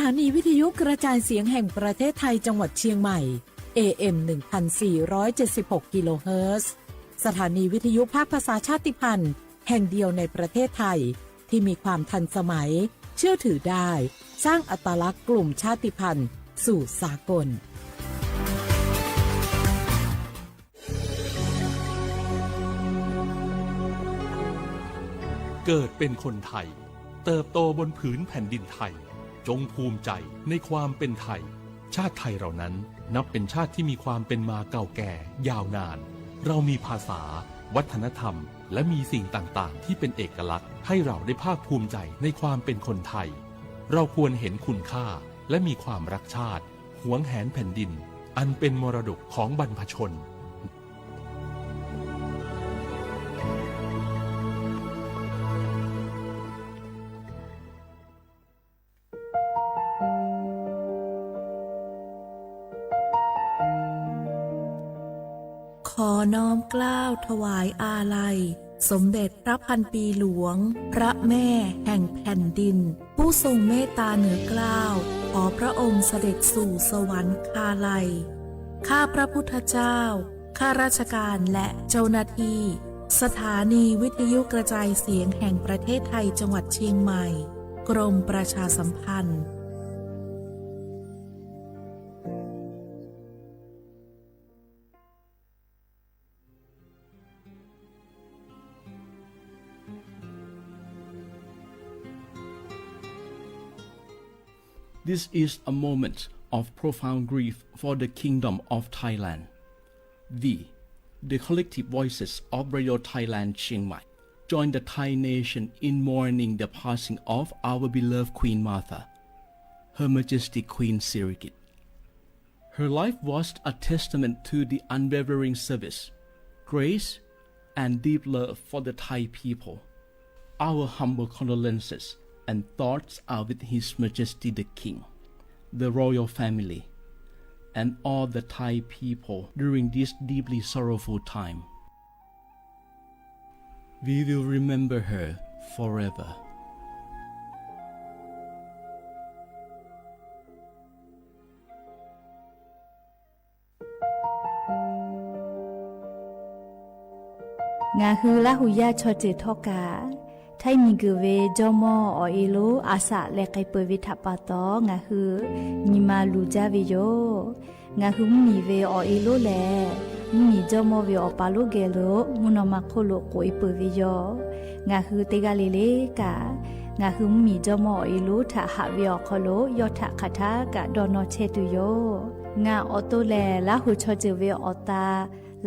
านีวิทยุกระจายเสียงแห่งประเทศไทยจังหวัดเชียงใหม่ AM 1476 กิโลเฮิรตซ์สถานีวิทยุภาคภาษาชาติพันธุ์แห่งเดียวในประเทศไทยที่มีความทันสมัยเชื่อถือได้สร้างอัตลักษณ์กลุ่มชาติพันธุ์สู่สากลเกิดเป็นคนไทยเติบโตบนผืนแผ่นดินไทยจงภูมิใจในความเป็นไทยชาติไทยเรานั้นนับเป็นชาติที่มีความเป็นมาเก่าแก่ยาวนานเรามีภาษาวัฒนธรรมและมีสิ่งต่างๆที่เป็นเอกลักษณ์ให้เราได้ภาคภูมิใจในความเป็นคนไทยเราควรเห็นคุณค่าและมีความรักชาติหวงแหนแผ่นดินอันเป็นมรดกของบรรพชนขอน้อมเกล้าถวายอาลัยสมเด็จพระพันปีหลวงพระแม่แห่งแผ่นดินผู้ทรงเมตตาเหนือเกล้าขอพระองค์เสด็จสู่สวรรคาลัยข้าพระพุทธเจ้าข้าราชการและเจ้าหน้าที่สถานีวิทยุกระจายเสียงแห่งประเทศไทยจังหวัดเชียงใหม่กรมประชาสัมพันธ์This is a moment of profound grief for the Kingdom of Thailand. We, the collective voices of Radio Thailand Chiang Mai, join the Thai nation in mourning the passing of our beloved Queen Martha, Her Majesty Queen Sirikit. Her life was a testament to the unwavering service, grace, and deep love for the Thai people. Our humble condolences and thoughts are with His Majesty the King, the royal family, and all the Thai people during this deeply sorrowful time. We will remember her forever. Nga hula huya choche thoka Thai migwe jomo o ilu asa le kai pevi thapato nga hu nima luja vi yo nga hu mi ve o ilu le mi jomo vi o palu gelo munoma kholo koi pevi yo nga hu tega lele ka nga hu mi jomo o ilu tha ha vi o kholo yo tha khatha ka dono che tu yo nga oto le la hu choche ve ota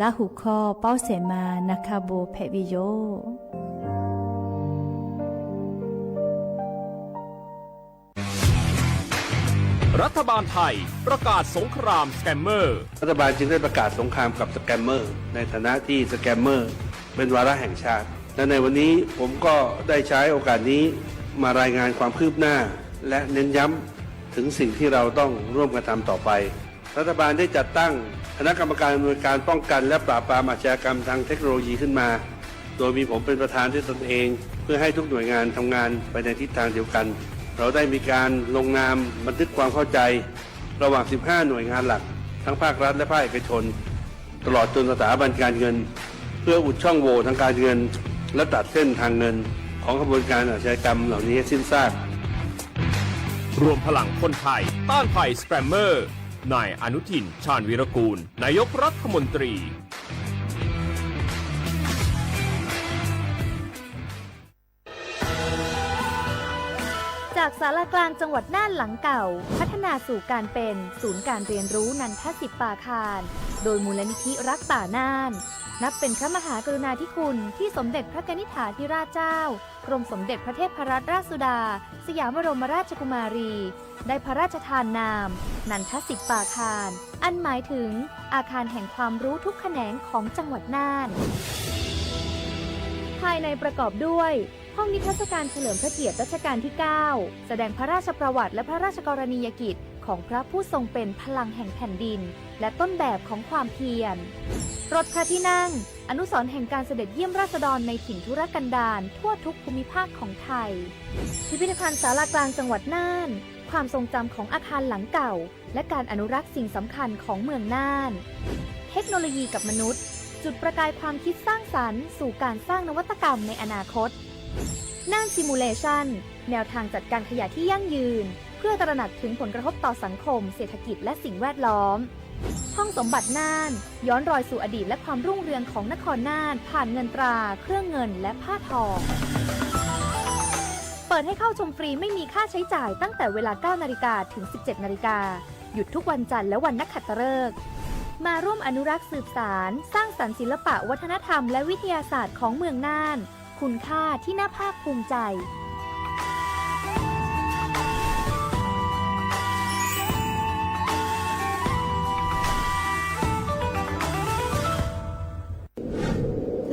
la hu kho pau se ma nakabo phe vi yoรัฐบาลไทยประกาศสงครามสแกมเมอร์รัฐบาลจึงได้ประกาศสงครามกับสแกมเมอร์ในฐานะที่สแกมเมอร์เป็นวาระแห่งชาติและในวันนี้ผมก็ได้ใช้โอกาสนี้มารายงานความคืบหน้าและเน้นย้ำถึงสิ่งที่เราต้องร่วมกันทำต่อไปรัฐบาลได้จัดตั้งคณะกรรมการอำนวยการป้องกันและปราบปรามอาชญากรรมทางเทคโนโลยีขึ้นมาโดยมีผมเป็นประธานด้วยตนเองเพื่อให้ทุกหน่วยงานทำงานไปในทิศทางเดียวกันเราได้มีการลงนามบันทึกความเข้าใจระหว่าง 15 หน่วยงานหลักทั้งภาครัฐและภาคเอกชนตลอดจนสถาบันการเงินเพื่ออุดช่องโหว่ทางการเงินและตัดเส้นทางเงินของกระบวนการอาชญากรรมเหล่านี้ให้สิ้นซากรวมพลังคนไทยต้านภัยสแกมเมอร์นายอนุทินชาญวีรกูลนายกรัฐมนตรีจากศาลากลางจังหวัดน่านหลังเก่าพัฒนาสู่การเป็นศูนย์การเรียนรู้นันทศิษย์ปาคารโดยมูลนิธิรักป่าน่านนับเป็นพระมหากรุณาธิคุณที่สมเด็จพระกนิษฐาธิราชเจ้ากรมสมเด็จพระเทพรัตนราชสุดาสยามบรมราชกุมารีได้พระราชทานนามนันทศิษย์ปาคารอันหมายถึงอาคารแห่งความรู้ทุกแขนงของจังหวัดน่านภายในประกอบด้วยห้องนิทรรศการเฉลิมพระเกียรติรัชกาลที่ 9 แสดงพระราชประวัติและพระราชกรณียกิจของพระผู้ทรงเป็นพลังแห่งแผ่นดินและต้นแบบของความเพียรรถพระที่นั่งอนุสรณ์แห่งการเสด็จเยี่ยมราษฎรในถิ่นทุรกันดารทั่วทุกภูมิภาคของไทยพิพิธภัณฑ์ศาลากลางจังหวัดน่าน ความทรงจำของอาคารหลังเก่าและการอนุรักษ์สิ่งสำคัญของเมืองน่านเทคโนโลยีกับมนุษย์จุดประกายความคิดสร้างสรรค์สู่การสร้างนวัตกรรมในอนาคตน่านซิมูเลชันแนวทางจัดการขยะที่ยั่งยืนเพื่อตระหนักถึงผลกระทบต่อสังคมเศรษฐกิจและสิ่งแวดล้อมห้องสมบัติน่านย้อนรอยสู่อดีตและความรุ่งเรืองของนครน่านผ่านเงินตราเครื่องเงินและผ้าทองเปิดให้เข้าชมฟรีไม่มีค่าใช้จ่ายตั้งแต่เวลา 9 นาฬิกาถึง 17 นาฬิกาหยุดทุกวันจันทร์และวันนักขัตฤกษ์มาร่วมอนุรักษ์สืบสารสร้างสรรค์ศิลปะวัฒนธรรมและวิทยาศาสตร์ของเมืองน่านคุณค่าที่น่าภาคภูมิใจ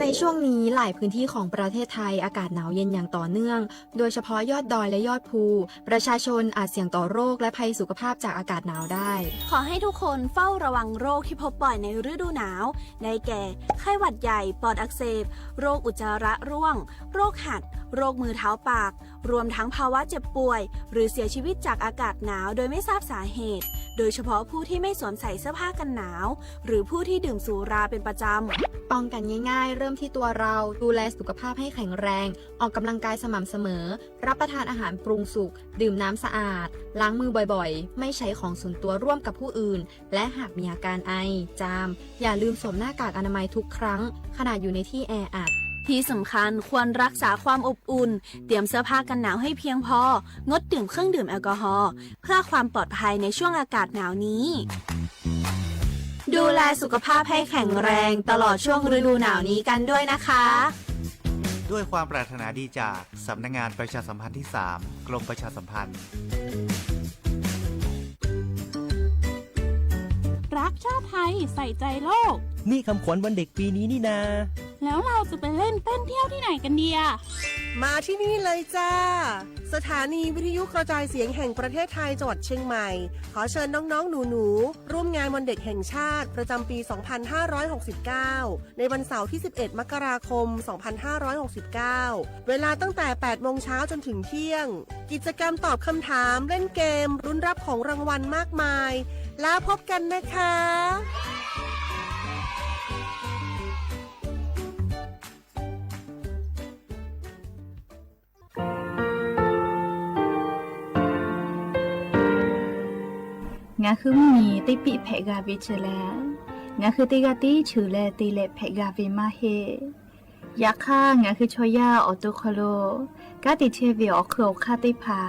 ในช่วงนี้หลายพื้นที่ของประเทศไทยอากาศหนาวเย็นอย่างต่อเนื่องโดยเฉพาะยอดดอยและยอดภูประชาชนอาจเสี่ยงต่อโรคและภัยสุขภาพจากอากาศหนาวได้ขอให้ทุกคนเฝ้าระวังโรคที่พบบ่อยในฤดูหนาวได้แก่ไข้หวัดใหญ่ปอดอักเสบโรคอุจจาระร่วงโรคหัดโรคมือเท้าปากรวมทั้งภาวะเจ็บป่วยหรือเสียชีวิตจากอากาศหนาวโดยไม่ทราบสาเหตุโดยเฉพาะผู้ที่ไม่สวมใส่เสื้อผ้ากันหนาวหรือผู้ที่ดื่มสุราเป็นประจำป้องกันง่ายๆเริ่มที่ตัวเราดูแลสุขภาพให้แข็งแรงออกกำลังกายสม่ำเสมอรับประทานอาหารปรุงสุกดื่มน้ำสะอาดล้างมือบ่อยๆไม่ใช้ของส่วนตัวร่วมกับผู้อื่นและหากมีอาการไอจามอย่าลืมสวมหน้ากากอนามัยทุกครั้งขณะอยู่ในที่แออัดที่สำคัญควรรักษาความอบอุ่นเตรียมเสื้อผ้ากันหนาวให้เพียงพองดดื่มเครื่องดื่มแอลกอฮอล์เพื่อความปลอดภัยในช่วงอากาศหนาวนี้ดูแลสุขภาพให้แข็งแรงตลอดช่วงฤดูหนาวนี้กันด้วยนะคะด้วยความปรารถนาดีจากสำนักงานประชาสัมพันธ์ที่ 3 กรมประชาสัมพันธ์รักชาติไทยใส่ใจโลกนี่คำขวัญวันเด็กปีนี้นี่นาแล้วเราจะไปเล่นเต้นเที่ยวที่ไหนกันดีอะมาที่นี่เลยจ้าสถานีวิทยุกระจายเสียงแห่งประเทศไทยจังหวัดเชียงใหม่ขอเชิญน้องๆหนูๆร่วมงานวันเด็กแห่งชาติประจำปี 2569 ในวันเสาร์ที่ 11 มกราคม 2569 เวลาตั้งแต่ 8 โมงเช้าจนถึงเที่ยงกิจกรรมตอบคำถามเล่นเกมรุ้นรับของรางวัลมากมายแล้วพบกันนะคะงาคือมีติปิเพกาวิเชลงาคือติกาติชูเลติเลเพกาวิมาเฮยาค่างาคือชอยาออตุคโลกาติเทวิออคือคาติผา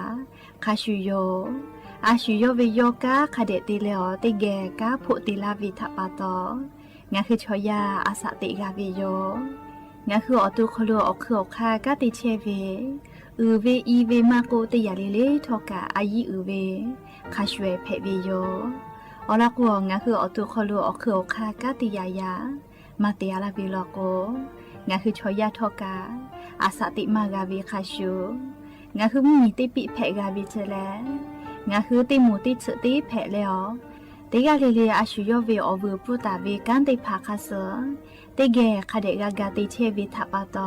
คาชูโยอาชูโยวิโยกาคาเดติเลอติเกกาพุติลาวิทัปาโตงาคือชอยาอาสติกาวิโยงาคือออตุคโลออคือคากาติเทวิอือเวอีเวมาโกติยาลิเลทอกาอายีอือเวคาชเวเพวิโยอลากวงาคืออตุคอลูอคืออคากาติยายามาเตียลาบิลโกงาคือชอยาทอกาอาสติมากาวิคาชูงาคือมีติปิเพกาวิเจเลงาคือติมูติสติเพเลอติกาลิเลอาชูโยเวอวูปุตาเวกันติภาคาเซติเกคาเดกากาติเชวิทัปาโต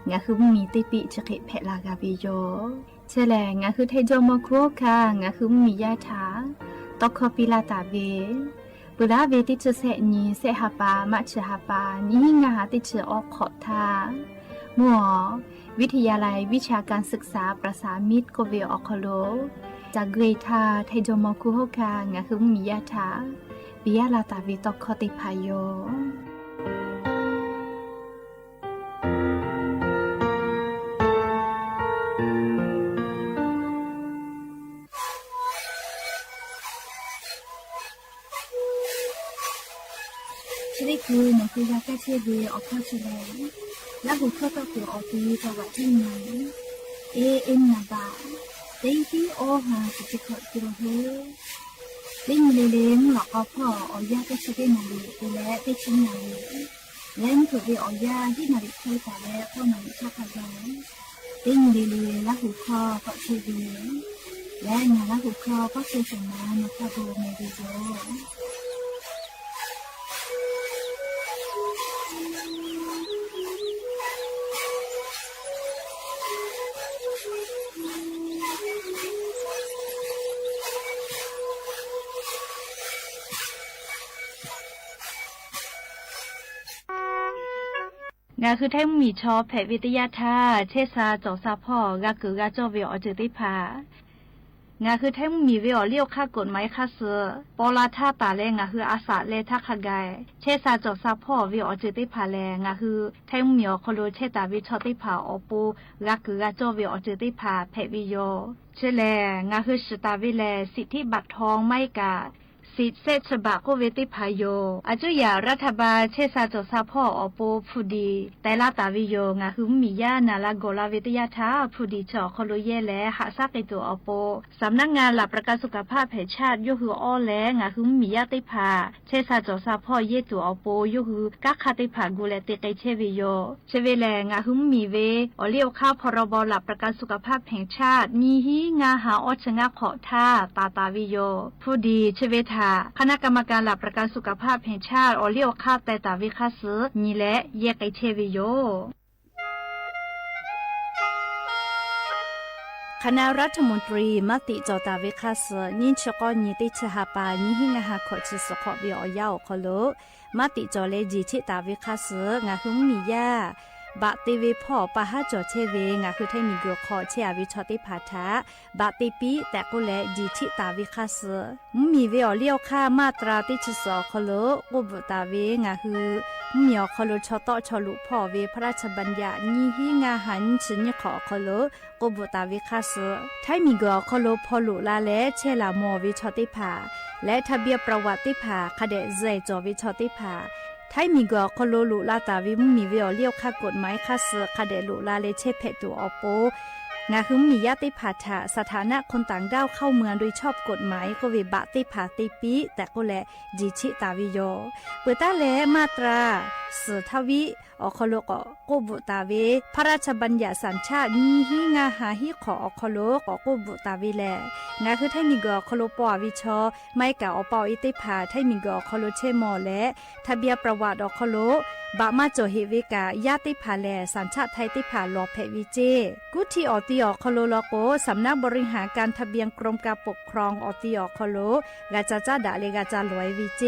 งาคือมีติปิจคิเพลากาวิโยเชลงาคือเทจโมโคคางาคือมียาถาตอกคอปิลาตาเวปุราเวติเชเสนีเสหปามัชหปานิงาติเชออกขอทามัววิทยาลัยวิชาการศึกษาประสานมิตรโกเวออคโลจากเกรทาเทจโมโคคางาคือมียาถาปิยาลาตาเวตอกคอติพายโยนี่คือหนังสือยาแก้เชื้อดีออกข้อเฉลยและหัวข้อต่อคือออกตีจังหวัดที่ไหนเอ็นนาบาเต็งที่โอหาสิจิขอจิโรเฮเล่นเล่นหลอกเอาพ่อออยาแก้เชื้อได้นาลีและได้ชิ้นนาลีเล่นถูกเรียออยาที่นาลีเคยแต่แล้วเข้ามาชอบพยายเล่นเล่นและหัวข้อก็เชื้อดีและงานและหัวข้อก็เชื้อสมานมาข้าโบเมดิโซ งาคือแท่งมีชอแผวิทยาท่าเชษาจอซาพ่อกากือกาจอเวอจือติผางาคือแท่งมีเวอเลี้ยวค่ากฎหมายค่าเสือปอลาท่าตาแลงาคืออาสาเลทักขกายเชษาจอซาพ่อเวอจือติผาแลงาคือแท่งมีอคโลเชตาวิชอติผาอปูกากือกาจอเวอจือติผาแผวิโยเชแลงาคือสตาวิแลสิทธิบัตรทองไม่กาสิทธิเศษฉบับโควิติพายโยอาจุยารัฐบาลเชษาจซาพ่ออโปผู้ดีแต่ละตาวิโยงาคือมียานาลาโกลาวิทยาทาผู้ดีจอคโลเยและหาซักไอตัวอโปสำนักงานหลักประกันสุขภาพแห่งชาติยคืออ้อแลงาคือมียาติพาเชษาจซาพ่อเยตัวอโปยคือกักคาติพากูเลติไกเชวิโยเชเวแลงาคือมีเวอเลี้ยวข้าวพรบหลักประกันสุขภาพแห่งชาติมีฮีงาหาอชงะขอท่าตาวิโยผู้ดีเชเวทาคณะกรรมการหลักประกันสุขภาพแห่งชาติอเลี้ยวค่าแต่ตาวิคาสือนี่แหละแยกไอเทวิโยคณะรัฐมนตรีมติจอตาวิคาสือนิชกอนิติชหาปานิหิงหาขอชิสขอวิอยาวคโลมติจอเลจีชิตาวิคาสืองาหุงมียาบะติวิพ่อปะฮะจอเชเวงาคือไทมีเกขอเชอวิชอติพาทาบะติปีแต่ก็แลจีชิตาวิคาสมีเวอเลี้ยวค่ามาตราติชสอคโลกุบตาเวงาคือมีอคโลชอตอชอลุพ่อเวพระราชบัญญัตินี้หิงาหันชิญขอคโลกุบตาวิคาสไทมีเกคโลพอลุลาและเชลามอวิชอติพาและทะเบียนประวัติพาคเดเจจอวิชอติพาไทยมีกอคโลลุลาตาวิมมีเวอเลี้ยวค่ากฎหมายค่าเสือคาเดลุลาเลเชเพตัวอโปงาคือมีญาติผาถะสถานะคนต่างด้าวเข้าเมืองโดยชอบกฎหมายก็เวบะติผาติปีแต่ก็แลจีชิตาวิโยเปิดตาแลมาตราสือทวิอคโลกโกบุตาเวพระราชบัญญัติสัญชาตินี้หิงาหาหิขออคโลกโกบุตาเวแลงาคือไทยมีกอคโลปอวิชอไม่กะอปออิติผาไทยมีกอคโลเชมอและทะเบียนประวัติอคโลบะมาโจเฮวิกาญาติผาแลสัญชาติไทยติผาลอเพวิเจกุทีออติอคโลโลโกสำนักบริหารการทะเบียนกรมการปกครองออติอคโลกาจาจาดาเลกาจาลอยวิเจ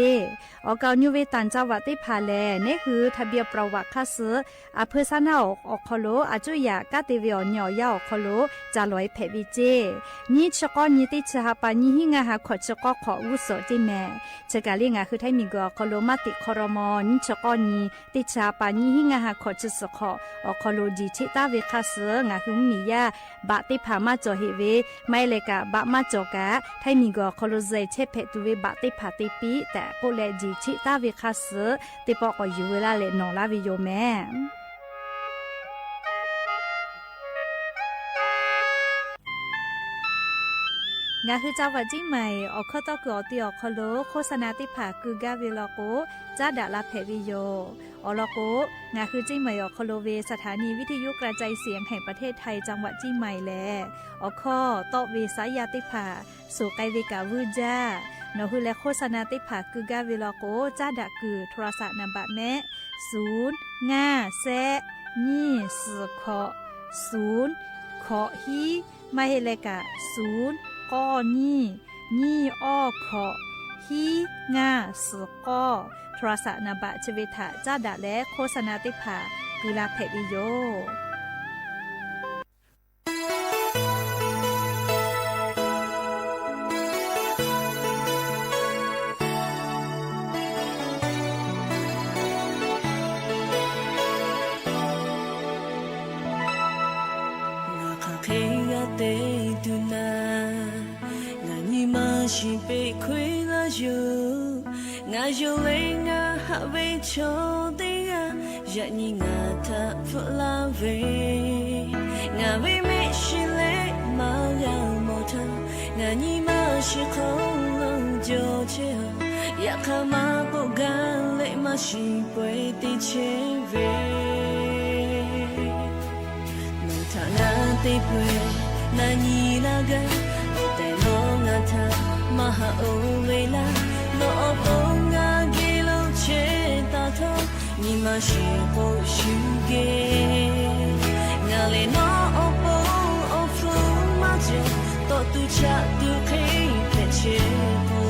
ออกาญูเวตันจาวติผาแลนี่คือทะเบียนประวัติค่าซื้ออเพซานาอคโลอาจุยากาติเวอญอยาอคโลจาลอยเพวิเจนี่ชกอนิติชหาปานิหิงาหาขอชกอขออุโสจิแมเชกาลิงาคือไทมีกอคโลมาติคอรมอนิชกอนีติชาปานิหิงาหาขอชิสขออคโลจีชิตาเวคาเสงาหุงมียาบะติพามาจอเฮเวไม่เลกะบะมาจอกะไทมีกอคโลเจเชเพตุเวบะติพาติปีแต่ก็แลจีชิตาเวคาเสติปอกอยู่เวลาเลนอลาวิโยแม่งาคือเจ้าวัดจิ้งใหม่ออกข้อต่อกือตีออกคโลโฆษณาติผาคือกาเวลโกจ้าดาลาเพวิโยอลโกงาคือจิ้งใหม่ออกคโลเวสถานีวิทยุกระจายเสียงแห่งประเทศไทยจังหวัดจิ้งใหม่แลออกข้อต่อเวสายาติผาสู่ไกเวกาวูจ้านอคือและโฆษณาติผาคือกาเวลโกจ้าดาคือโทรศัพท์นำบัตรแม่0 5 แซนี่สือขอ0ขอฮีไม่เฮเลกะ0ก้อนี่อ้อขอฮีงาสือก้อโทรศัพท์นบะชเวทะจ้าดะและโฆษณาติผากุลาเพวิโยရှိပေခွေလာယူငါယူလေးငါဟာဝေချိုတဲ့ရညငါထဖလာဝေငါဝေမရှိလေမယာမောထငါညီမရှိခုံးလုံးကြိုချေရခမပုတ်ကလေးမရှိပွေတိချေဝေနထနာတိပွေနာညီလာကတဲ့လောငါထMaha Olela no oponga gelo cheta to ni mashi po shuge ngale no opo ofu majo to tu cha tu kai peche po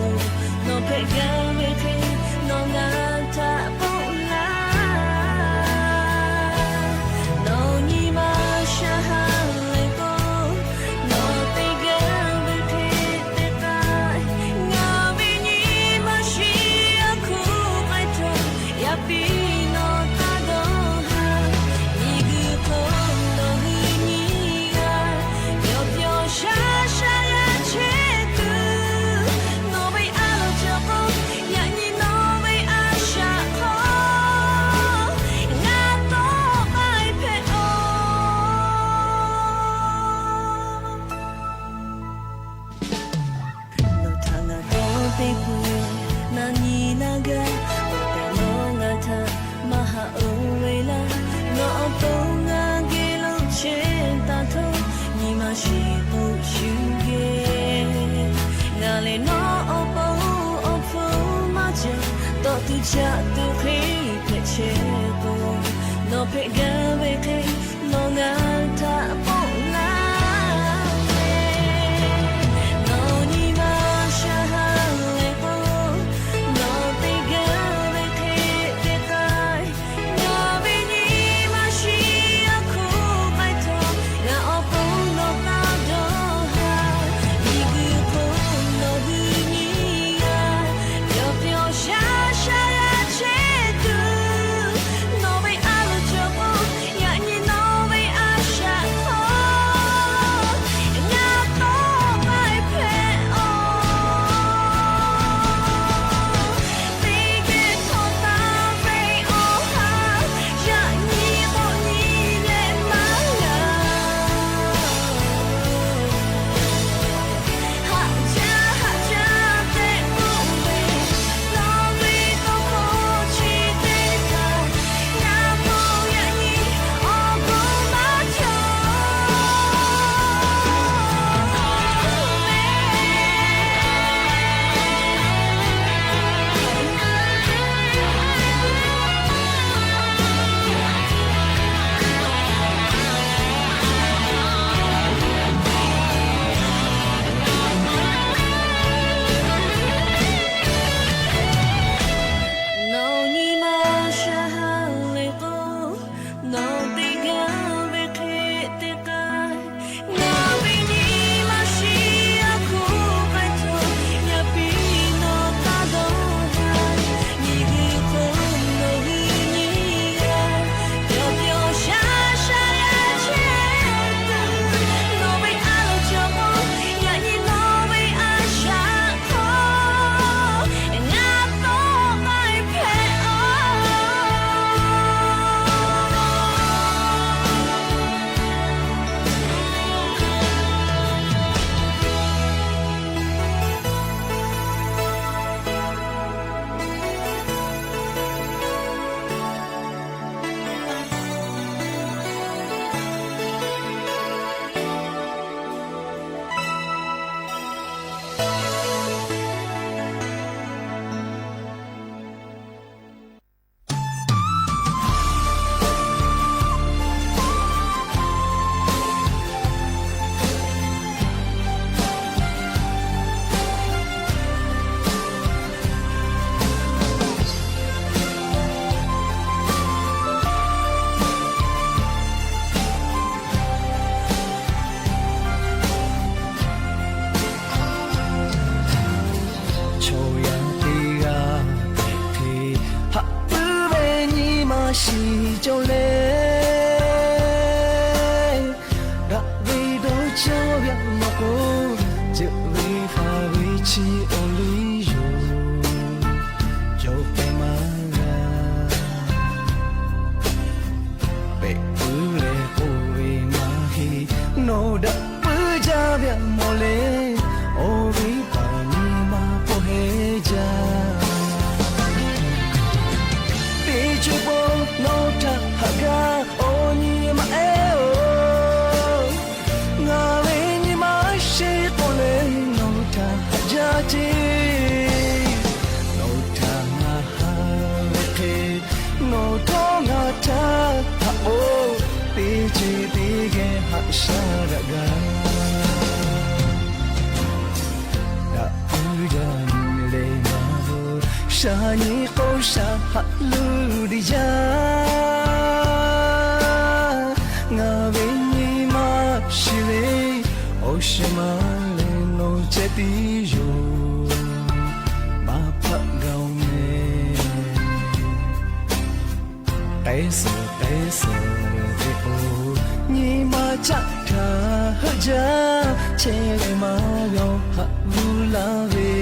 no pega me kai no ngata po la cha tu khi pe che ko no pe ga ve ke no nga ta po la no ni ma sha ha le ko no pe ga ve ke te kai no ve ni ma shi a ku mai to na o po no na do ha ni gu ko no hu ni ya yo pyo sha sha ya che tu no ve a lo cho po ya ni no ve a sha ho na to mai pe o ve ge to ta ve o ha ya ni mo ni le ma la ha ja te ku ve lo ve to ko chi te ka ya mo ya ni o ko ma cho no ni ma sha ha le ko no te ga ve ke te ka no ve ni ma shi a ku pa to ya pi no ta do ha ni gu ko no hu ni ya yo pyo sha sha ya che tu no ve a lo cho mo ya ni no ve a sha ko nga to mai pe o No da puja via mole o vi pani ma poheja Pichu bo no ta haga o ni ma e o nga ve ni ma she pole no ta haja ti no ta nga ha ke no to nga ta ha o Pichi tige ha sharaga Da udan le ma shani ko sha lu di ja nga ve ni ma shile o shima le no cheti yo ma pha gao me taisa ni ma cha tha ja che ma yo ha lu la ve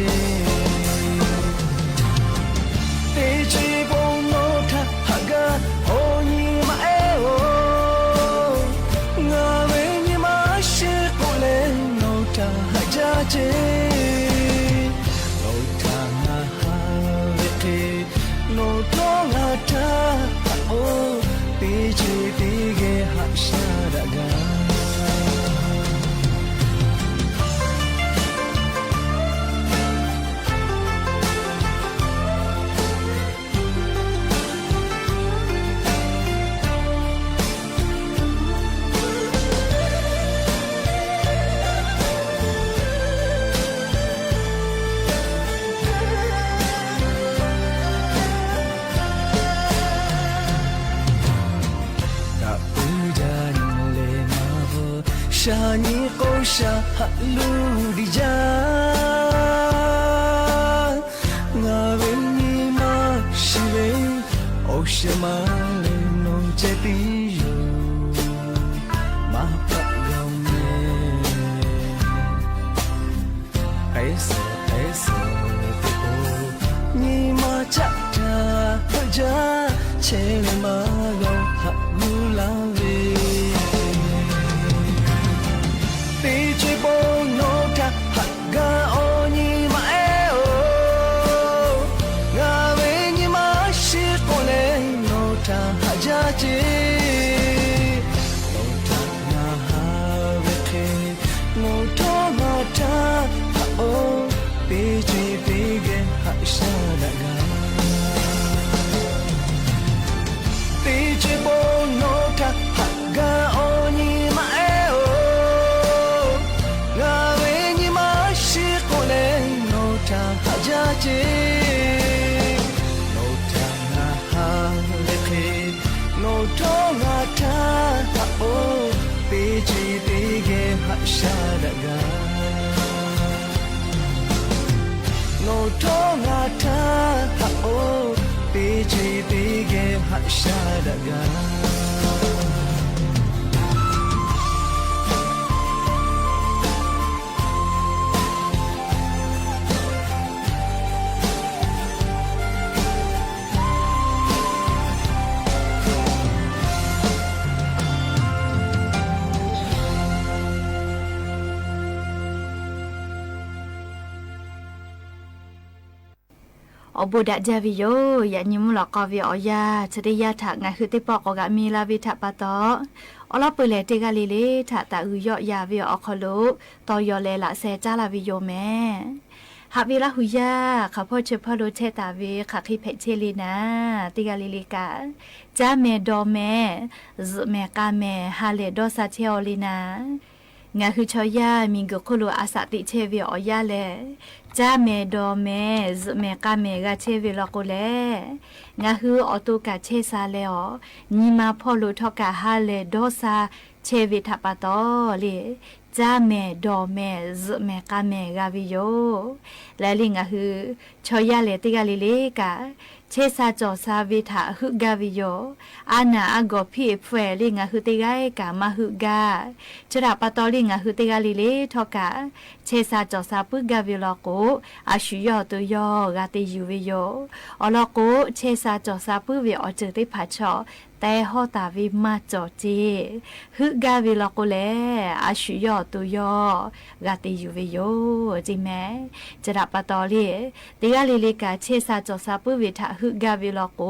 te chi bo no tha ha ga o ni ma e o nga ve ni ma shi ko le no tha ha ja che no tha na ha ve ke no to nga tha o te chi te ge ha sha da ga ni kosha halu di ja nga ve ni ma shive ocean ma le no che pi yo ma pa yo me aisa te o ni ma cha ta ja che le ma go halu la ve no tonga ta ha o pe ji pe ge ha sha da gaอบุดะเจวิโยยะนิมุลอกอวิออยาชะเดยะทะงะคือติปอกอกะมีลาวิทะปะตออลอเปเลติกะลิเลทะตะอืยอยาวิออคโลตอยอเลละเซจาลาวิโยแมหาวิลาหุยาขะพ่อเชพะโลเชตาเวขะคิเพเชลีนาติกะลิลิกาจาเมดอเมซเมกาเมฮาเลดอซาเทอลินางะคือชอยามิงกโคโลอาสาติเชวิออยาเลจาเมดอเมซเมกาเมกะเชวิลอโกเลงะคือออโตกะเชซาเลอนิมาพ่อโลทอกะฮาเลดอซาเชวิทะปะตอเลจาเมดอเมซเมกาเมกะวิโยและลิงะคือชอยาเลติกะลิเลกะเชซาจอซาวิทะฮึกาวิโยอานาอากอพี่เฟลิงะคือติกะเอกะมาฮึกาชะดาปะตอลิงะคือติกะลิเลทอกะเชซาจอซาปุกาวิโลโกอาชุยอตุยอกะติยูวิโยอลอโกเชซาจอซาปุวิออเจติผาชอแต่ฮอตาวิมาจอจีฮึกาวิลโกเลอาชุยอตุยอกะติยูวิโยจิแมจระปะตอลีติกะลิลิกะเชซาจอซาปุวิทะฮึกาวิลโก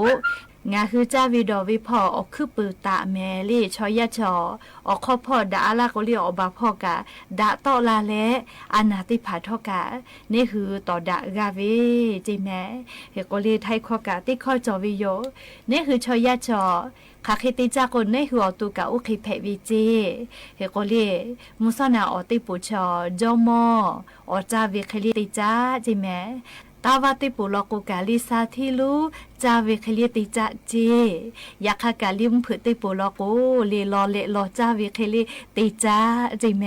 งาคือจาวิดอวิพ่อออกคือปือตะแมลี่ชอยะชอออกข้อพ่อดาลาก็เรียกอบาพ่อกะดาตอลาและอานาติผาทอกะนี่คือต่อดากาวิจิแมเฮก็เรียไทยข้อกะติข้อจอวิโยนี่คือชอยะชอคาคิติจากคนในหัวตุกะอุคิเพวิจีเฮโกเลมุสนาอติปุชอจอมอจาวิคลิติจาจิแมตาวาติปุลกุกาลิซาทิลูจาเวคลิติจาเจยาคากาลิมผึติปุลกุเลลอเลลอจาเวคลิติจาจิแม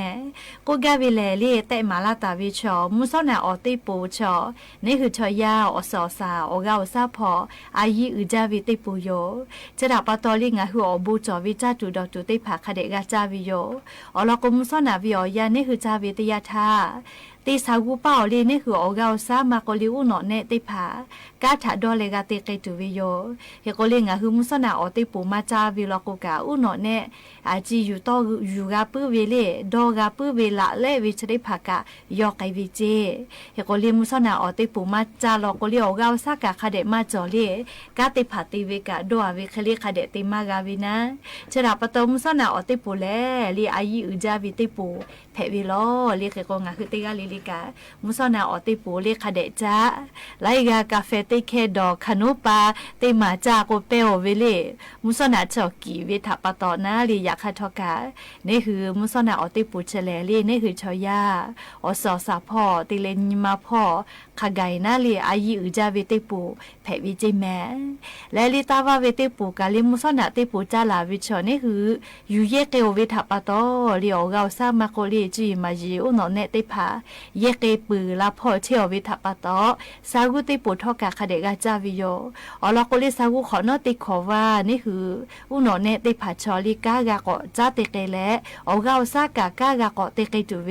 กุกาวิเลเลแต่มาลาตาวิชอมุสนาอติปุชอนี่คือชอยาอสอซาออกาซาพออายีอืจาวิติปุโยจะดาปะตอลิงะหัวอบูจอวิจาตุดอตุติภาคเดกาจาวิโยอลกุมุสนาวิอยานี่คือจาวิติยาทาตีสาวูเป้าลีนี่คือออกาซามากอลิอุนอเนติภากาถาดอเลกาติเกตุวิโยเฮโกเลงะคือมุสนาอติปูมาจาวิลโกกาอุนอเนอาจีอยู่ตออยู่กาปื้อเวเลดอกาปื้อเวละเลวิชริภากะยอไกวิเจเฮโกเลมุสนาอติปูมาจาลโกลิออกาซากะคาเดมาจอเลกาติภาติเวกะดอเวคเลคาเดติมากาวินะฉดาปะตมุสนาอติปูเลลีอายีอืจาวิติปูเพวิโลลีเฮโกงะคือติกาลิ ลิกามุสนาออติปูเลคาเดจ้าไลกากาเฟติเคดอคานุปาเตมาจากโเปโอเวเลมุสนาจอกีเวทปะตอนาลียาคาทอกานี่คือมุสนาออติปูเชเลลีนี่คือชอยาอสอสาพ่อติเลนมาพ่อขไกนาลีอายีอุจาเวติปูแผวิจิแมและลิตาวาเวติปูกาลิมุสนาติปูจาลาวิชอนี่คือยูเยเกโอเวทปะตอลีออกาซามาโกลีจีมาจีอุนอเนติพาเยเกปือลาพ่อเชอเวทปะตอซากุติปูทอกาคาเดกาจาวิโยอลาโกลีซากุขอนอติขอว่านี่คืออุนอเนติพาชอลีกากาโกจาเตเกและออกาซากากากาโกเตเกตุเว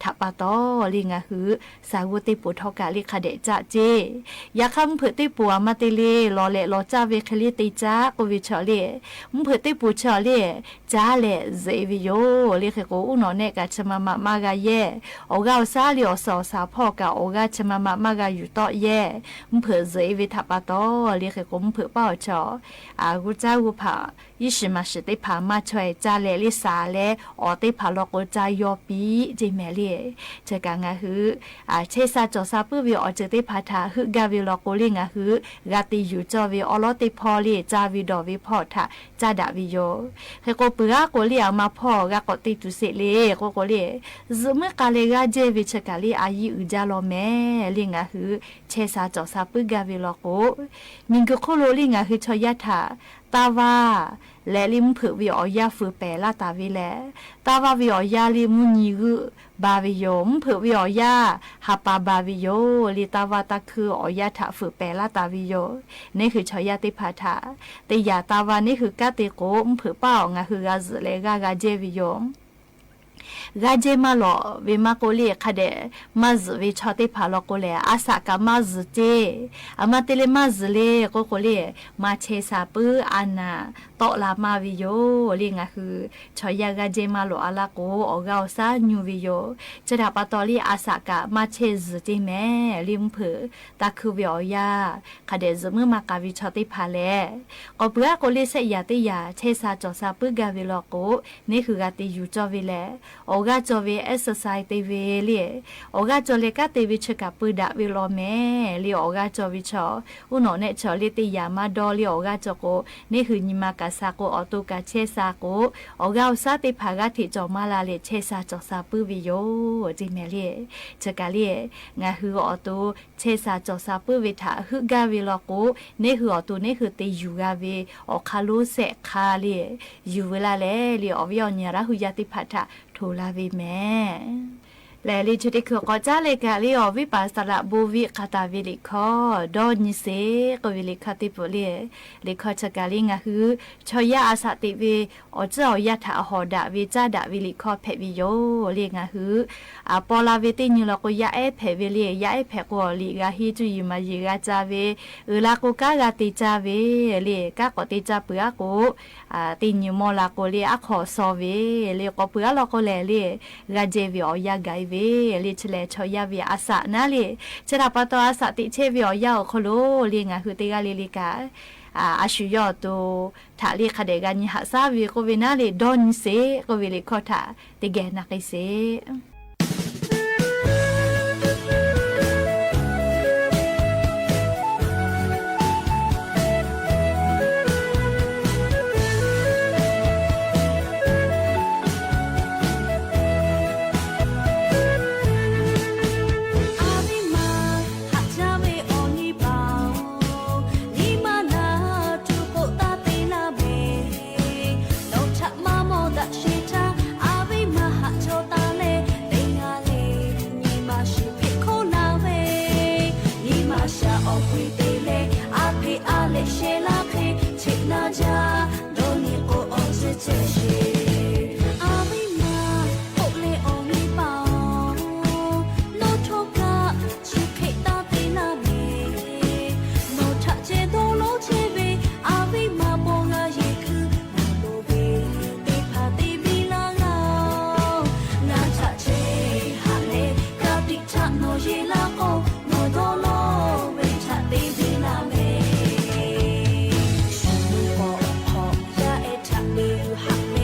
ทปะตอลิงาคือซากุติปูทอกาลิคาเดจาเจยาคำเผติปูอามาเตเลลอเลลอจาเวคลิติจากวิชอเลมเผติปูชอเลจาเลเซวิโยเลเคโกอุนอเนกาชมามากาเยโอกาซาลิอสอสาพ่อกาโอกาชมามากาอยู่ต่อเยมเผเซวิทัปตอเลเคโกมเผเป้าชออากุจากุผายิชิมาสิติผามาช่วยจาเลลิสาเลออติผาลโกจายอปีเจเมเลเจกางาฮือเชซาจอซาปืวิออเจติผาทาฮึกาวิลโกลิงาฮือกาติอยู่จอวิออลติพอลีจาวิดอวิพอทาจาดาวิโยเคโกเปกาโกลีอามาพ่อกากติตุเสเลโกโกลีซเมกาเลกาเจวิชกาลีอายีอุจาโลเมลิงาฮือเชซาจอซาปืกาวิลโกมิงกโคโลลิงาฮือชอยาทาตาวาและลิมเผือวิออยาฝือแปลาตาวิแลตาวาวิออยาลิมุนีกุบาวิโยมเผือวิออยาฮาปาบาวิโยลิตาวาตาคือออยาถาฝือแปลาตาวิโยนี่คือชอยาติพาทาแต่ยาตาวานี่คือกาติโกมเผือเป้างาคือกาซเลกากาเจวิโยกาเจมาโลเวมาโกเลคาเดมาซเวชอติพาโลโกเลอาสากามาซเจอามาเตเลมาซเลโกโกเลมาเชซาปืออานาโตลามาวิโยลิงาคือชอยากาเจมาโลอาลาโกออกาซาญูวิโยจะดาปาตอลีอาสากามาเชซเจแมลิมเผอตาคือวิอยาคาเดซมือมากาวิชอติพาเลก็เปือโกเลเสยาติยาเชซาจอซาปือกาวิโลโกนี่คือกาติอยู่จอวิเลโอกาจอเวเอสไซเตเวลีโอกาจอเลกาเตวิชกาปืดาวิโลเมลีโอกาจอวิชออุโนเนชอลิติยามาดอลีโอกาจอโกนี่คือนิมากาซาโกออโตกาเชซาโกโอกาซาติภากาติจอมาลาเลเชซาจอซาปืวิโยจิเมลีจกาลีงาฮือออโตเชซาจอซาปืวิทาฮึกาวิโลโกนี่คือออโตนี่คือเตยูกาเวอคาลุเซคาลียูเวลาเลลีออวิอญาราหุยาติพัทาโทลาวิแม่และลิจุติคือก็จะเลกาลิอวิปัสสระบูวิคาตาวิลิคอดอนิเซกวิลิคาติปุเลลิคอชกาลิงาฮือชอยาอาสติเวอเจ้ายะถาหอดาวิจาดาวิลิคอเพวิโยเลงาฮืออาปอลาเวติญูลโกยะเอเพวิเลยะเอเพโกลิกาฮิจุยิมายิกาจาเวลาโกกากาติจาเวเลกากอติจาเปือโกติญูมอลาโกเลอะขอซอเวเลกอเปือลโกเลเลกาเจวิอยากายเวลิชเลชอยาวิอาสะนาเลชราปตออาสะติเชวิอยาโคโลเลงาฮือติกาลิลิกาอาชุยอตูทาลีคาเดกานิหาซาวิโกเวนาเลดอนเซโกเวลิคอทาติแกนักเซหัก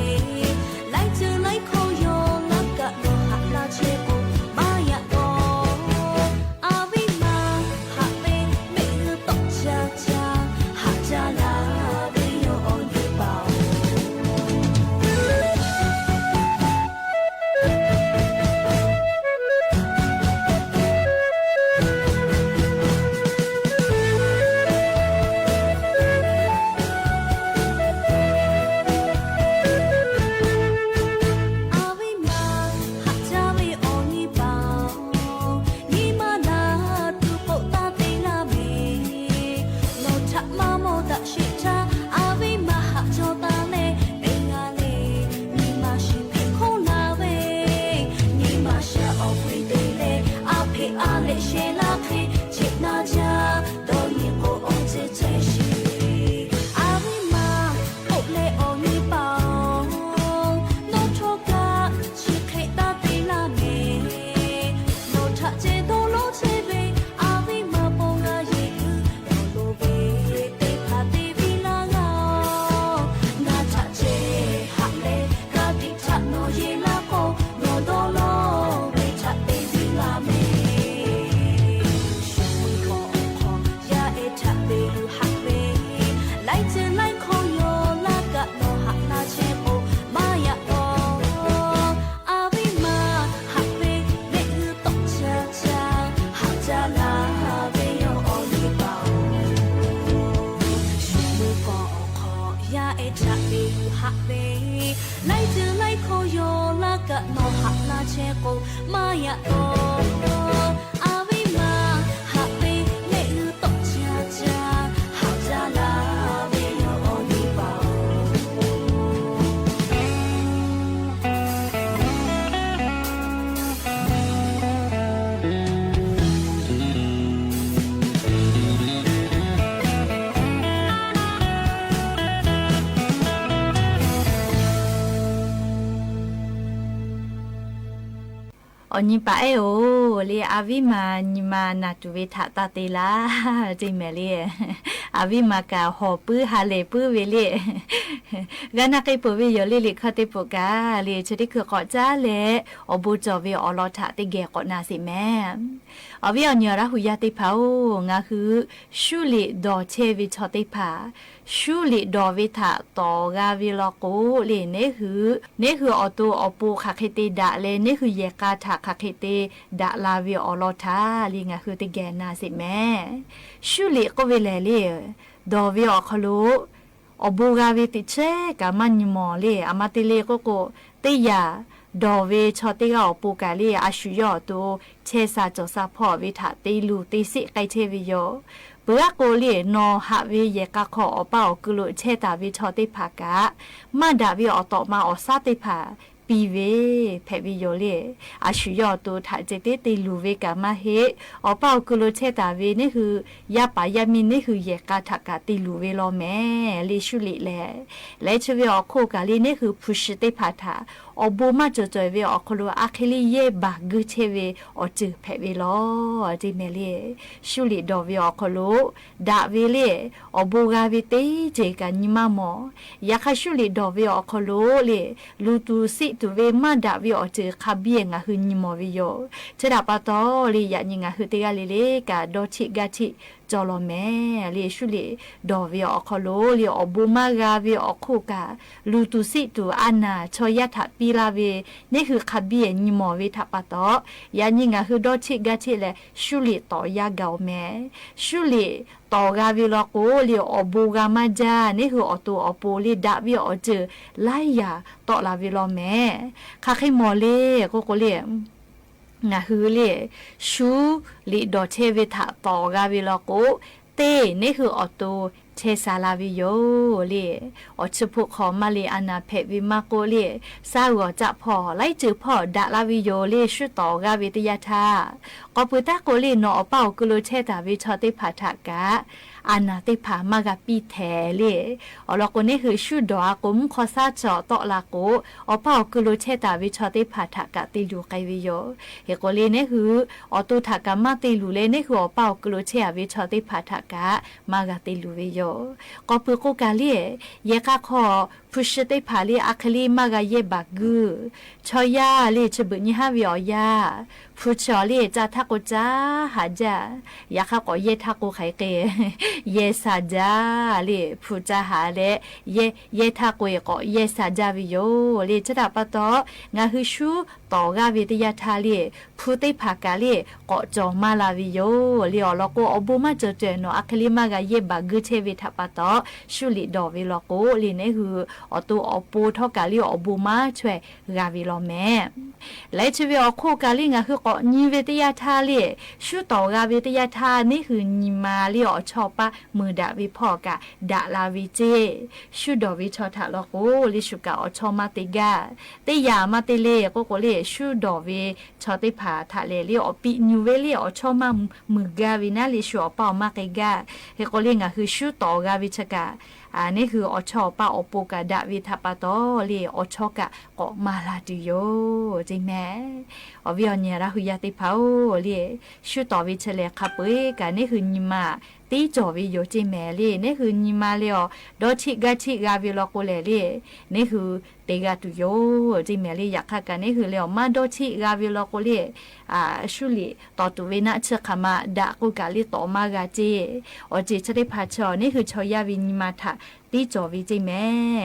กะโนหักนาเชโกมายะโตอาวิมาหักเวเนอือตกจาจาหักจาลาเวโยโอนิเปาอันนี้ป้าโอเลียอาวิมานิมานาตุเวทะตาเตลาจริงไหมเลียอาวิมากาหอปื้อฮาเลปื้อเวเลียกันนักไอ้ปุเวโยลิลิคาเตปุกาเลียชดิคือก่อจ้าเลอบูจอเวอลอทะติเกก่อนาสิแม่อวิอันยาระหุยาติพางาคือชูลิดอเชวิชอติพาชูลิดอวิทะตอกาวิลโกเลเนคืออตูอปูคาเคติดะเลเนคือเยกาทาคาเคติดะลาวิอลอทาลีงาคือติเกนาสิแม่ชูลิก็เวเลเลดอวิอคลุอบูกาวิติเชกามันมอเลอามาติเลโกโกติยาดอเวชอติกาอปูกาลีอาชุยอตูเชซาจอซาพอวิทะติลูติสิไกเชวิโยเบื่อโกลีนอหะวิเยกะขออเป้ากุลุเชตาวิชอติภากะมาดาวิอตอมาอซาติภาปีเวเพวิโยเลอาชุยอตูทะเจติติลูเวกามาเฮอเป้ากุลุเชตาวินี่คือยาปายามินี่คือเยกะทะกะติลูเวโลแม่ลิชุลิแลและชวิอโคกาลีนี่คือพุชติภาทาอบูมาจอยเวอคลุอาเคลีเยบากกุเชเวอจืเพเวลอจิเมเลชุลิดอเวอคลุดาเวเลอบูกาเวเตเจกานิมามอยาคาชุลิดอเวอคลุเลลูตูสิตุเวมาดาเวอจืคาเบียงะหืนิมอวิโยเจดาปาตอลียานิงะหืเตกาเลเลกาดอชิกาชิจอลอแม่เลชุลิดอเวอคลุเลอบูมากาเวอคุกาลูตูสิตุอานาชอยะทะปีลาเวนี่คือคาเบียนิมอวิทะปะตอยานิงะคือดอชิกาชิเลชุลิตอยาเกาแม่ชุลิตอกาวิลโกลีอบูกามาจานี่คืออตูอปูลีดาวิอเจไลยาตอลาวิลแม่คาไคมอเลโกโกเลงะฮือเลชูลิดอเชวิทะตอกาวิลโกเตนี่คืออตูเชซาลาวิโยเลอชพุขอมาเลอานาเพวิมาโกเลซาหัวจะพอไล่จือพ่อดาลาวิโยเลชุตอกาวิทยาธากอปุตะโกเลนอเป้ากุโลเชตาวิชอติภาทากะอานาติภามากะปีแทเลอลโกนี่คือชุดอกุมคอซาจอตอลาโกอเป้ากุโลเชตาวิชอติภาทากะติลูไกวิโยเฮโกเลนี่คืออตุทากะมาติลูเลนี่คืออเป้ากุโลเชอวิชอติภาทากะมากะติลูวิโยก็ปุโกกาลีเยกะขอพุชติภาลีอะคลีมากะเยบากุชอยาลีฉบุญิฮาวิอยาพุชอลีจาทะโกจาหาจายาคะก็เยทะโกไขเกเยซาจาลีพุจาหาเลเยทะโกก็เยซาจาวิโยลีจดาปะตองาฮึชูตอกาวิทยาทาลีพุติภากาลีก็จอมาลาวิโยลีอลโกอบูมาเจเจโนอะคลีมากะเยบากุเชวิทะปะตอชุลิดอวิลโกลีนี่คืออตูอปูทอกาลีอบูมาช่วยกาวิลแม่และชวิอโคกาลีงะคือก็นิเวทยาทาลีชุตอกาวิทยาทานี่คือนิมาลีอชอปะมือดาวิพอกะดาลาวิเจชุดอวิชอทะลโกลิชุกะอชอมาติกาติยามาติเลโกโกเลชุดอวิชอติภาทะเลลีอปินิเวลีอชอมามือกาวินาลิชุอปอมาเกกาเฮโกเลงะคือชุตอกาวิชกะอันนี้คืออชอปะอปูกะดาวิทะปะตอลีอชอกะก็มาลาดิโยจริงแม่อวิอเนียระหุยาติเผาลีชุตอวิเชเลคาเปกะนี่คือนิมาตีจอวิโยจิแม่ลีนี่คือนิมาเลอดอชิกะชิกาวิลโกเลลีนี่คือเตกาตุโยจิแม่ลีอยากค่ะกันนี่คือเลอมาดอชิกาวิลโกเลชุลิตอตุเวนะเชคามาดะกุกาลิตอมากาเจอจิชะได้พาชอนี่คือชอยาวินิมาทะตีจอวิจิแม่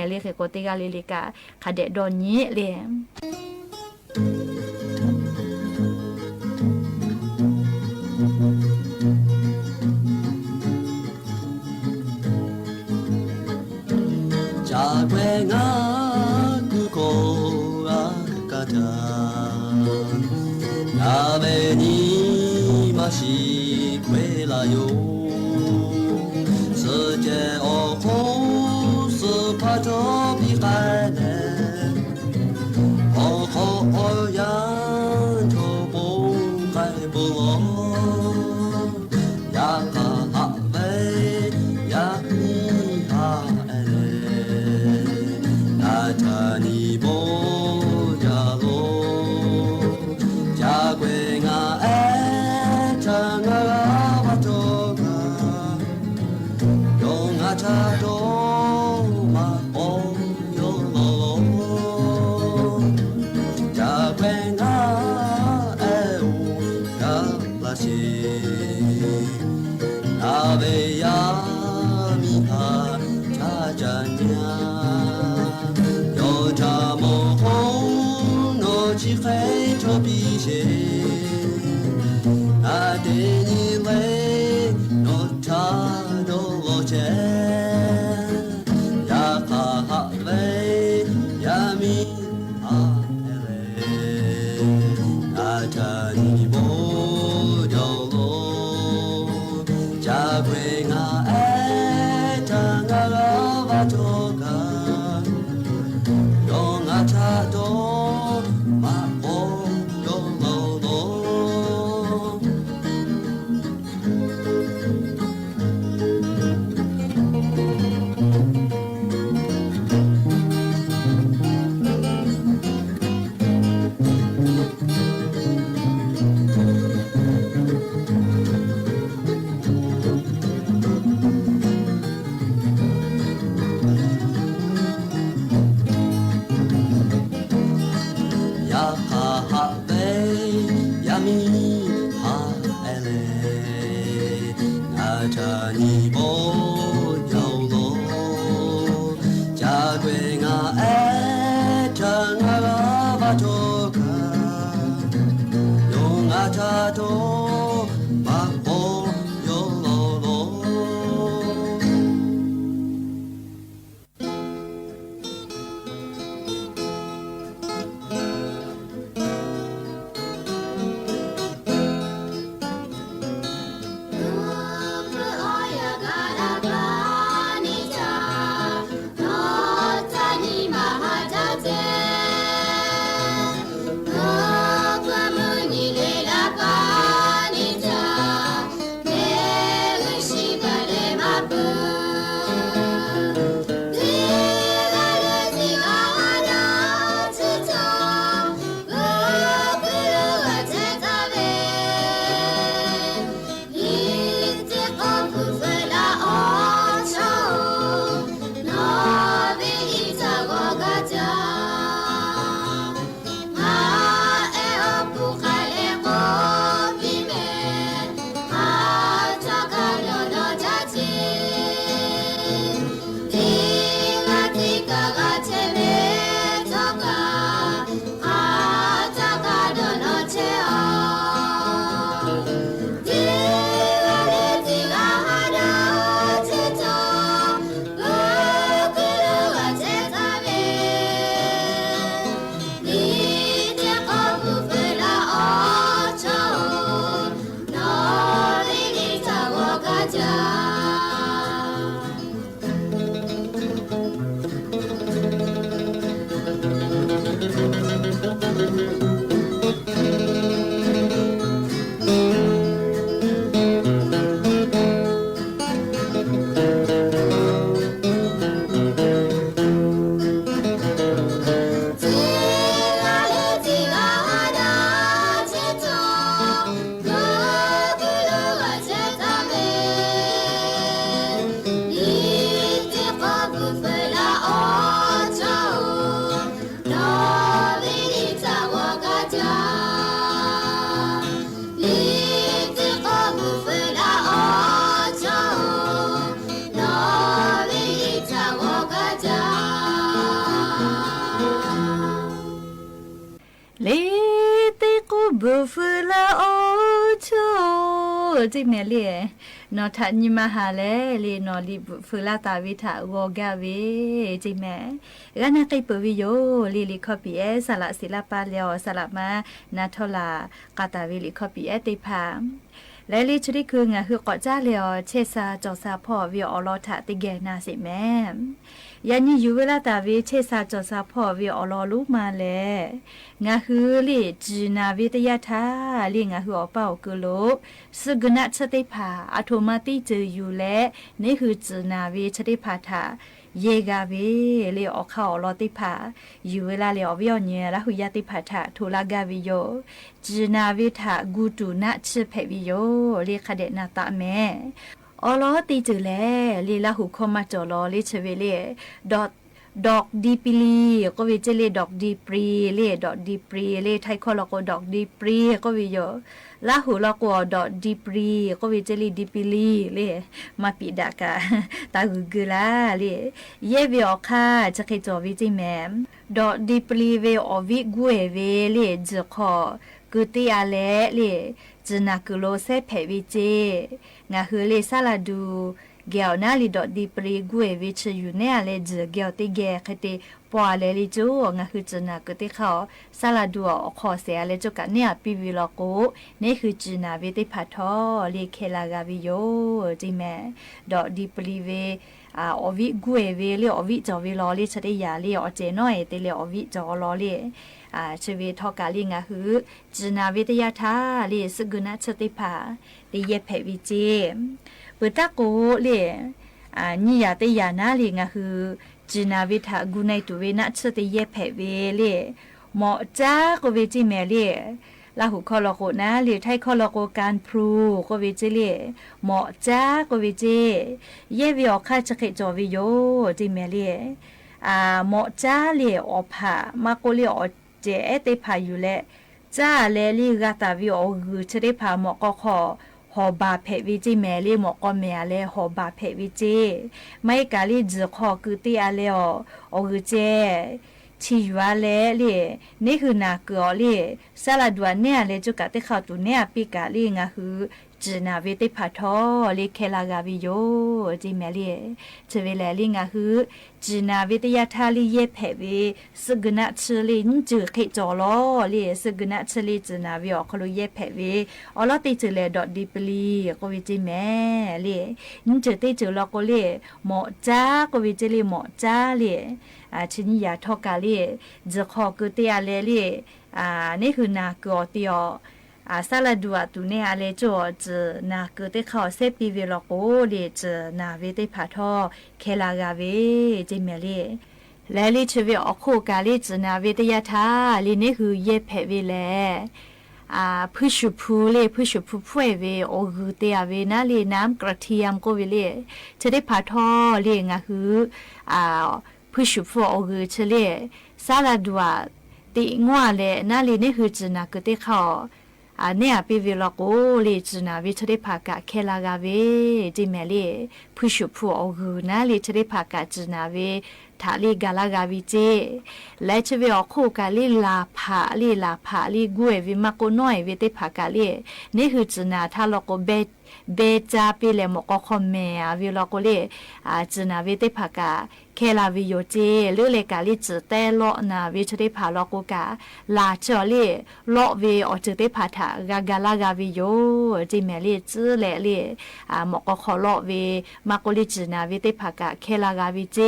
เลเคโกเตกาเลลิกาคาเดดอนนี้เลจากแวงากุโกอากาทา鍋に増し归了油，世界哦红是怕着比海的，哦吼呀就不该不落，呀哈哈喂呀你哈哎嘞，那cha你不家咯，家归啊哎cha啊巴着个，用啊cha着嘛哦哟咯，家归啊哎呜呀拉西，那位呀米哈cha cha nya，有cha么红诺起黑着皮鞋，那对你嘞诺cha都罗钱，呀哈哈喂呀米哈嘞，那cha你不着咯，家归啊哎cha啊哇着个，用啊cha都嘛哦哟咯咯。จิแม่เล่นอทัญมาหาเลเลนอลิฟูลาตาวิทาวอกาเวจิแม่กานาไกปวิโยลิลิคอปีเอสละศิลปะเลอสละมานาทลากาตาวิลิคอปีเอติพามและลิชริคืองะคือกอจ้าเลอเชซาจอซาพ่อวิออลอทะติเกนาสิแม่ยานี่อยู่เวลาตาวิเชซาจอซาพ่อวิออลอลูมาแลงะคือลิจีนาวิทยาทาลิงะคืออเป้ากุโลสึกนะชติภาออโตมาติเจออยู่และนี่คือจีนาวิชติภาทาเยกาเวเลออเข้าลอติภาอยู่เวลาเลอวิอเนละหุยาติภาทาทุลากาวิโยจีนาวิทากูตุนะชเพวิโยเลคเดนาตะแม่ออลอติจือแลลีละหุคอมาจอลอลิเชเวเลดอกดีปลีก็วิเจเลดอกดีปรีเลดอกดีปรีเลไทยคอลก็ดอกดีปรีก็วิโยละหุละก็ดอกดีปรีก็วิเจเลดีปลีเลมาปิดากาตากุกลาเลเยเวอค่ะจะเคจอวิจิแมมดอกดีปลีเวอวิกุเอเวเลจคอกุติอาเลเลจนากุโลเซเพวิเจงาฮือเลซาลาดูเกี่ยวนาลีดอดีปรีกุเอวิชอยู่เนี่ยเลจเกี่ยวติเกคติปอเลลิจูงาคือจนากุติเขาซาลาดูอขอเสียเลจุกะเนี่ยปิวิลโกนี่คือจนาวิติพัทอเลเคลากาวิโยจิแม่ดอดีปรีเวอวิกุเอเวเลอวิจอวิลอเลชะได้ยาเลอเจน้อยเตเลอวิจอลอเลชเวทอกาลิงาฮือจนาวิทยาทาเลสกุณะชติภาเลเยเพวิเจปตะโกเลนี่ยาเตยานาเลงาฮือจนาวิทากุไนตุเวนะชติเยเพเวเลหมอจ้าก็เวจิเมเลลาหุคอลโกนะเลไทคอลโกการพรูก็เวจิเลหมอจ้าก็เวเจเยวิอคาชะเคจอวิโยจิเมเลหมอจ้าเลอพามาโกเลอเจเอติพาอยู่และจ้าเลลีกาตาวิโอกือชะได้พาหมอก็ขอหอบาเพวิจิแม่เลหมอก็แม่เลหอบาเพวิจิไม่กาลีจือขอคือติอาเลอกือเจชีวาเลเลนี่คือนาเกอเลซาลาดวนเนี่ยเลจุกะติเข้าตุเนี่ยปิกาลีงาคือจนาวิติพัทอเลเคลากาวิโยจิแม่เลเจเวเลลิงาคือจนาวิทยาทาลีเยเพเวสกนะชลินจือเขจอลอเลสกนะชลิจนาวิอคลุเยเพเวอลอติจเลดอดีปลีก็วิจิแม่เลนจือติจือลอก็เลหมอจ้าก็วิจิเลหมอจ้าเลชินิยาทอกาเลจะขอกุเตียเลเลนี่คือนาเกอติอซาลาดูตุเนี่ยอะไรจอจนาเกิดเขาเซปีเวลโกเลจนาเวติพาทอเคลากาเวจิเมเลและลิชเวอโคกาเลจนาเวติยาทาลีนี่คือเยเพเวเลผู้ชุพูเลผู้ชุพูพ่วยเวโอกุเตียเวนะเลน้ำกระเทียมก็เวเลจะได้พาทอเลงาคือผู้ชุพูโอกุเชเลซาลาดูติงัวเลนะเลนี่คือจนาเกิดเขาเนี่ยปีวิลโกเลจนาวิชได้พากะเคลากาเวจิเมเลผู้ชุพูอกูนะเลชได้พากะจนาเวทาลีกาลากาวิเจและชเวอโคกาลีลาผาลีกุเอวิมาโกน้อยเวเตพากะเลนี่คือจนาทาลโกเบจาปีเลมก็คอมเมวิลโกเลจนาเวเตพากะเคลาวิโยเจหรือเลกาลิจเตโลนาวิชได้พาลโกกาลาเจเลโลเวอจเตพาทากาลากาวิโยจิเมเลจืเลเลมก็ขอโลเวมาโกลิจนาเวเตพากะเคลากาวิเจ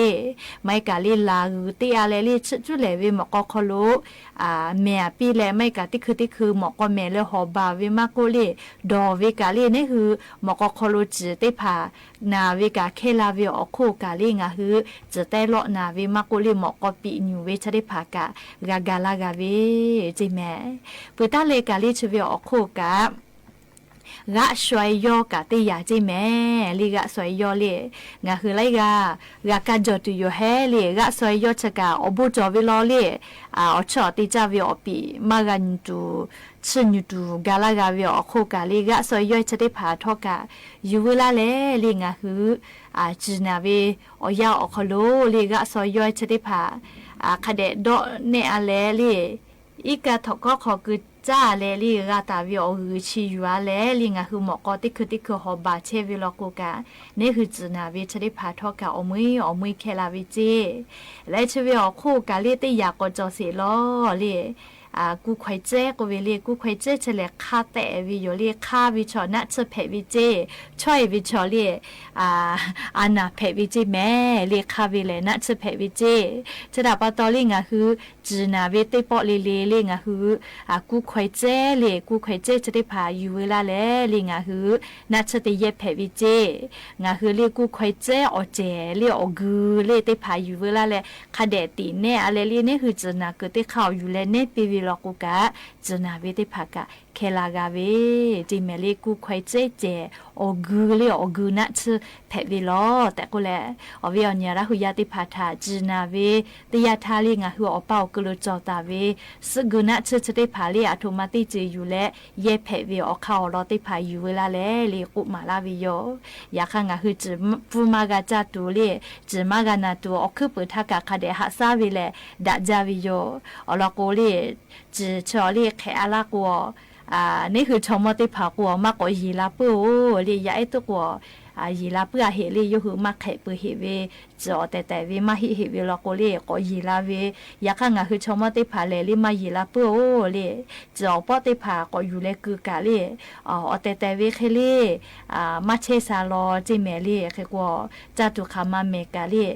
ไม่กาลิลากุติอาเลลิจุเลเวมก็ขอโลแม่ปีแลไม่กาติคือหมก็แม่เลหอบาเวมาโกเลดอเวกาเลนี่คือหมก็ขอโลจเตพานาเวกาเคลาเวอโคกาลิงาฮือจะแต่โลนาเวมาโกเลหมก็ปีนิเวชได้พากะกาลากาเวจิแม่ปุตาเลกาลิชเวอโคกากะสวยยอกะติยาจิแม่ลีกะสวยยอเลงะคือไลกะจอตุโยเฮเลกะสวยยอชะกะอบุจอวิลอเลอชอติจาวิอปิมากันตูชิญยูตูกาลากาวิอโคกาลีกะสวยยอชะได้พาทอกะยูเวลาเลลีงะคือจินาเวอยาอคโลลีกะสวยยอชะได้พาคาเดดอเนอะเลเลอีกะทอกก็ขอคือ จ้าเลลี่กาตาวิโอฮือชีอยู่อะเลลิงาคือหมอกอติคือฮอบาเชวิลกูกานี่คือจีนาวิชได้พาทอกาอมือเคลาวิจีและชวิอคู่กาเลียติยากอจอสิลอเลีกูควายเจ้กูเวลีกูควายเจ้เฉลยค่าแต่วิโยเลีค่าวิชอนัดเชเพวิเจช่วยวิชอเลีอานาเพวิเจแม่เลีค่าวิเลนัดเชเพวิเจจะดับปะตอลิงาคือจีนาวิติปอเลงาคือกูควายเจ้เลกูควายเจ้จะได้พาอยู่เวลาเลลิงาคือนัดเชติเยเพวิเจงาคือเลีกูควายเจ้อเจเลีอกูเลติพาอยู่เวลาเลคาเดตีเน่อะไรลีเนี่ยคือจีนาเกิดที่เขาอยู่เลเน่ปีวิลกูกะจีนาวิติพากะเคลากาเวจิเมลีกูควายเจโอกูนัดเพวิลอแต่กูแลอวิอเนียระหุยาติพาทาจีนาเวติยาทาลิงาหัวอเป่ากลุจอตาเวสกุนัดจะได้พาลีอัตโนมัติจีอยู่และเยเพวิอเข้ารอติพาอยู่เวลาและลีกุมาลาวิโยอยากงาคือจีฟูมากาจาตูลีจีมากานาตูอคือเปิดทากาคาเดฮัสซาวิเลดาจาวิโยอลาโกลีจีชอลีแคอาลากัวนี่คือชมติผากัวมากกว่ายีลาปูลียาไอตัวกัวยีลาปูเฮลียูหือมาเขปือเฮเวจอแต่เวมาฮิเฮเวลโกลีก็ยีลาเวยาข้างคือชมติผาเลลีมายีลาปูลีจอปอติผาก็อยู่เลคือกาลีแต่เวเคลีมาเชซาลอจิเมลีคือกัวจาตุคามาเมกาลี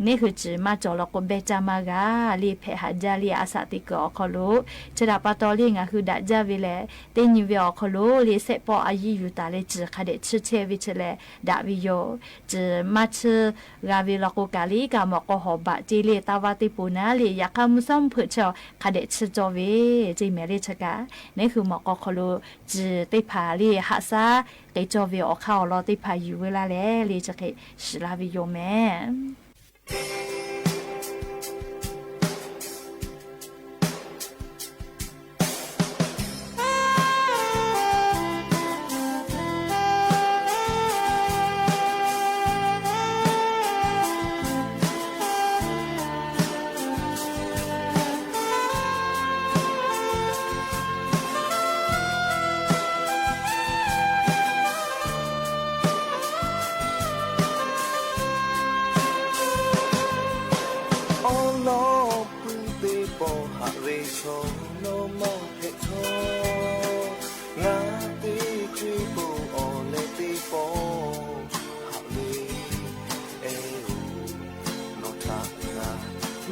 นี่คือจีมาจอลก็เบจามากาลีเพหาจาลีอาสาติกอคอลูจะดับปะตอลีงาคือดัจจาวิเลเตนิเวอคอลูลีเซปออายีอยู่ตาเลจีคาเดชเชวิชเลดาวิโยจีมาชกาวิลกูกาลีกามอกหอบะจีเลตาวาติปูนาลียาคามุซัมเผือเชอคาเดชจอเวจีเมลีชกานี่คือหมอกคอลูจีติพาลีฮัสซาเกจอเวอเข้ารอติพาอยู่เวลาและลีจะเกชิลาวิโยแม่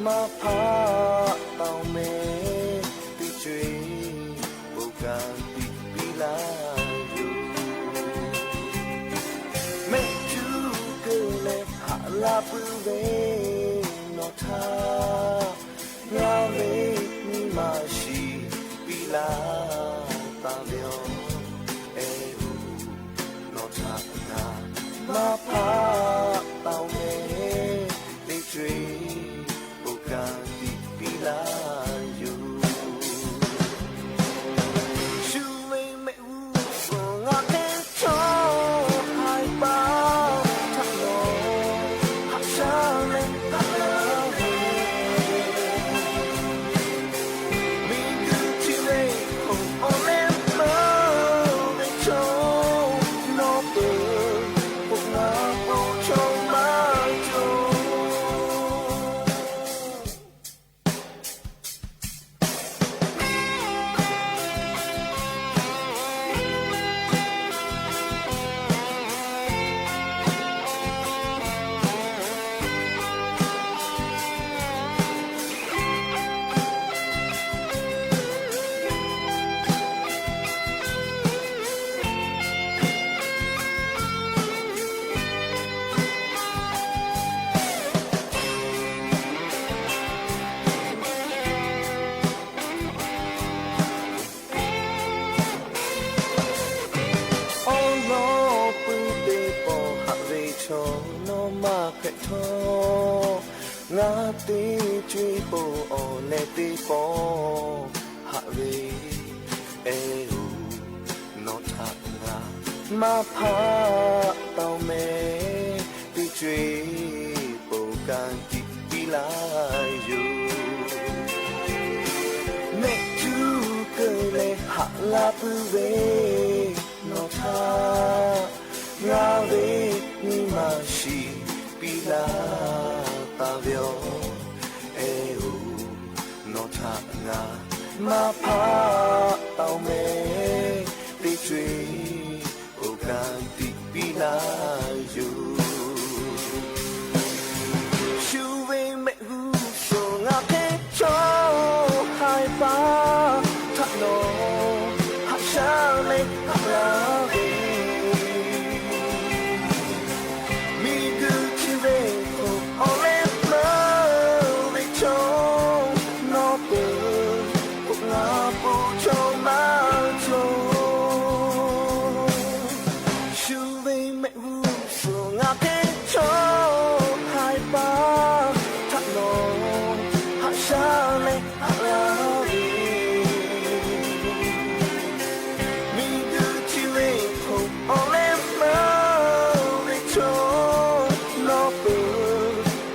มาพาเต่าเมติจุยบุการติปิลาอยู่เมจูเกเลหาลาปูเวนอทางาเวนิมาชีปิลาตาเดียวเอรูนอทางามาพาเต่าเมติจุยGanti pilayu Shuwe me u ngate cho hai ba thak lo ha sha le ta la mi gu chi le on le mo le cho no te pu na po cho ma cho ngã tê truy bồ ô lê tê bồ hạ về ê u nó thả ngã ma pha tao mê tê truy bồ càng kịp đi lại dù mẹ chú cơ lê la puwe no ta nga ve ni ma shi pila ta vyo e u no ta nga ma pa tao me ti chui o kan ti pila you shu ve me hu so nga ke cho hai pa ta no ha sha me ha la ve mi gu chi ve ko ole ma ve cho no pu ko na pu cho ma cho shu ve me hu so nga ke cho hai pa ta no ha sha me ha la ve mi gu chi ve ko ole ma ve cho no pu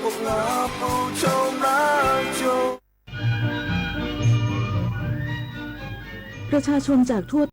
ko na pu cho ma cho ประชาชนจากทั่ว